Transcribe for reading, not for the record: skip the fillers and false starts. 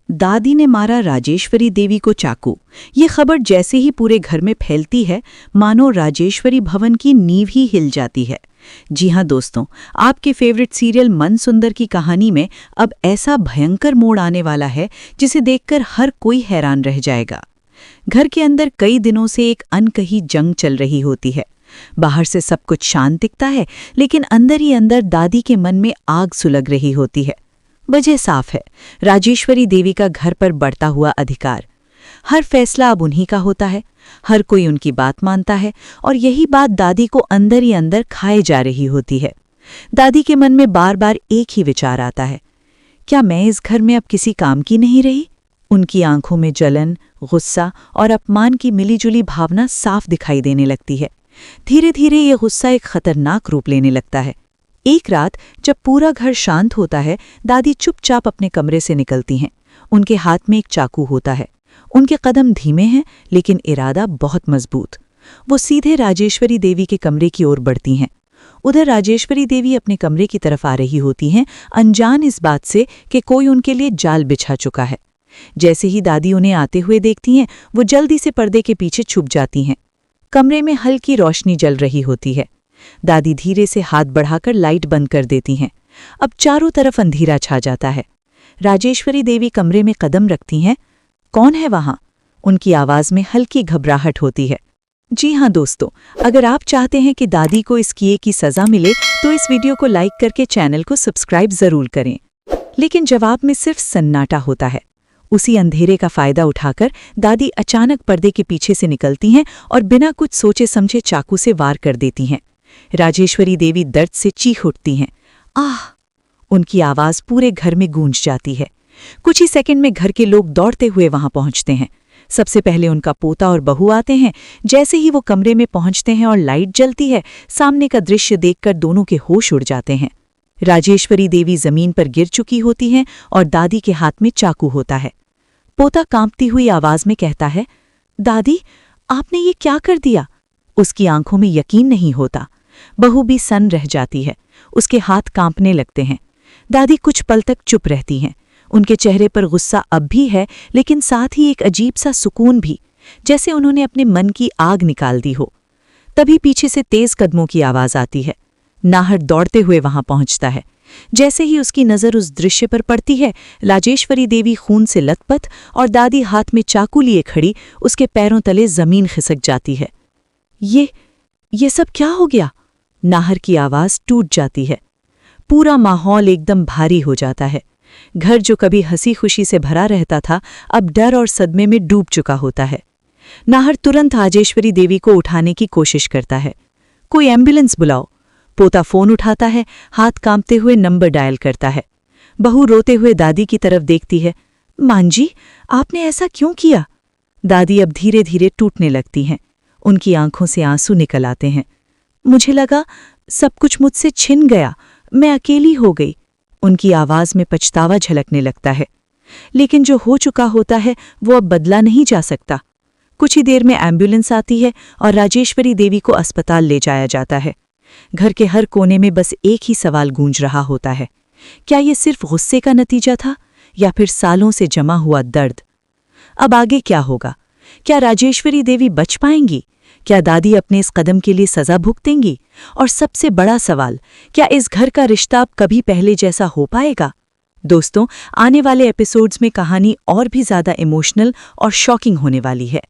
दादी ने मारा राजेश्वरी देवी को चाकू। ये खबर जैसे ही पूरे घर में फैलती है, मानो राजेश्वरी भवन की नींव ही हिल जाती है। जी हाँ दोस्तों, आपके फेवरेट सीरियल मन सुंदर की कहानी में अब ऐसा भयंकर मोड़ आने वाला है जिसे देखकर हर कोई हैरान रह जाएगा। घर के अंदर कई दिनों से एक अनकही जंग चल रही होती है। बाहर से सब कुछ शांत दिखता है, लेकिन अंदर ही अंदर दादी के मन में आग सुलग रही होती है। वजह साफ है, राजेश्वरी देवी का घर पर बढ़ता हुआ अधिकार। हर फैसला अब उन्हीं का होता है, हर कोई उनकी बात मानता है, और यही बात दादी को अंदर ही अंदर खाए जा रही होती है। दादी के मन में बार बार एक ही विचार आता है, क्या मैं इस घर में अब किसी काम की नहीं रही? उनकी आंखों में जलन, गुस्सा और अपमान की मिलीजुली भावना साफ दिखाई देने लगती है। धीरे धीरे ये गुस्सा एक खतरनाक रूप लेने लगता है। एक रात जब पूरा घर शांत होता है, दादी चुपचाप अपने कमरे से निकलती हैं। उनके हाथ में एक चाकू होता है। उनके कदम धीमे हैं, लेकिन इरादा बहुत मजबूत। वो सीधे राजेश्वरी देवी के कमरे की ओर बढ़ती हैं। उधर राजेश्वरी देवी अपने कमरे की तरफ आ रही होती हैं, अनजान इस बात से कि कोई उनके लिए जाल बिछा चुका है। जैसे ही दादी उन्हें आते हुए देखती हैं, वो जल्दी से पर्दे के पीछे छुप जाती हैं। कमरे में हल्की रोशनी जल रही होती है। दादी धीरे से हाथ बढ़ाकर लाइट बंद कर देती हैं। अब चारों तरफ अंधेरा छा जाता है। राजेश्वरी देवी कमरे में कदम रखती हैं। कौन है वहां? उनकी आवाज में हल्की घबराहट होती है। जी हाँ दोस्तों, अगर आप चाहते हैं कि दादी को इस किए की सजा मिले, तो इस वीडियो को लाइक करके चैनल को सब्सक्राइब जरूर करें। लेकिन जवाब में सिर्फ सन्नाटा होता है। उसी अंधेरे का फायदा उठाकर दादी अचानक पर्दे के पीछे से निकलती हैं और बिना कुछ सोचे समझे चाकू से वार कर देती हैं। राजेश्वरी देवी दर्द से चीख उठती हैं। आह! उनकी आवाज पूरे घर में गूंज जाती है। कुछ ही सेकंड में घर के लोग दौड़ते हुए वहां पहुंचते हैं। सबसे पहले उनका पोता और बहू आते हैं। जैसे ही वो कमरे में पहुंचते हैं और लाइट जलती है, सामने का दृश्य देखकर दोनों के होश उड़ जाते हैं। राजेश्वरी देवी जमीन पर गिर चुकी होती हैं और दादी के हाथ में चाकू होता है। पोता कांपती हुई आवाज में कहता है, दादी, आपने ये क्या कर दिया? उसकी आंखों में यकीन नहीं होता। बहू भी सन्न रह जाती है। उसके हाथ कांपने लगते हैं। दादी कुछ पल तक चुप रहती हैं। उनके चेहरे पर गुस्सा अब भी है, लेकिन साथ ही एक अजीब सा सुकून भी, जैसे उन्होंने अपने मन की आग निकाल दी हो। तभी पीछे से तेज कदमों की आवाज आती है। नाहर दौड़ते हुए वहां पहुंचता है। जैसे ही उसकी नजर उस दृश्य पर पड़ती है, राजेश्वरी देवी खून से लथपथ और दादी हाथ में चाकू लिए खड़ी उसके पैरों तले जमीन खिसक जाती है। ये सब क्या हो गया? नाहर की आवाज टूट जाती है। पूरा माहौल एकदम भारी हो जाता है। घर जो कभी हंसी खुशी से भरा रहता था, अब डर और सदमे में डूब चुका होता है। नाहर तुरंत राजेश्वरी देवी को उठाने की कोशिश करता है। कोई एम्बुलेंस बुलाओ। पोता फोन उठाता है, हाथ कांपते हुए नंबर डायल करता है। बहू रोते हुए दादी की तरफ देखती है। मां जी, आपने ऐसा क्यों किया? दादी अब धीरे धीरे टूटने लगती हैं। उनकी आंखों से आंसू निकल आते हैं। मुझे लगा सब कुछ मुझसे छिन गया, मैं अकेली हो गई। उनकी आवाज में पछतावा झलकने लगता है। लेकिन जो हो चुका होता है वो अब बदला नहीं जा सकता। कुछ ही देर में एम्बुलेंस आती है और राजेश्वरी देवी को अस्पताल ले जाया जाता है। घर के हर कोने में बस एक ही सवाल गूंज रहा होता है, क्या ये सिर्फ गुस्से का नतीजा था या फिर सालों से जमा हुआ दर्द? अब आगे क्या होगा? क्या राजेश्वरी देवी बच पाएंगी? क्या दादी अपने इस कदम के लिए सजा भुगतेंगी? और सबसे बड़ा सवाल, क्या इस घर का रिश्ता अब कभी पहले जैसा हो पाएगा? दोस्तों, आने वाले एपिसोड्स में कहानी और भी ज्यादा इमोशनल और शॉकिंग होने वाली है।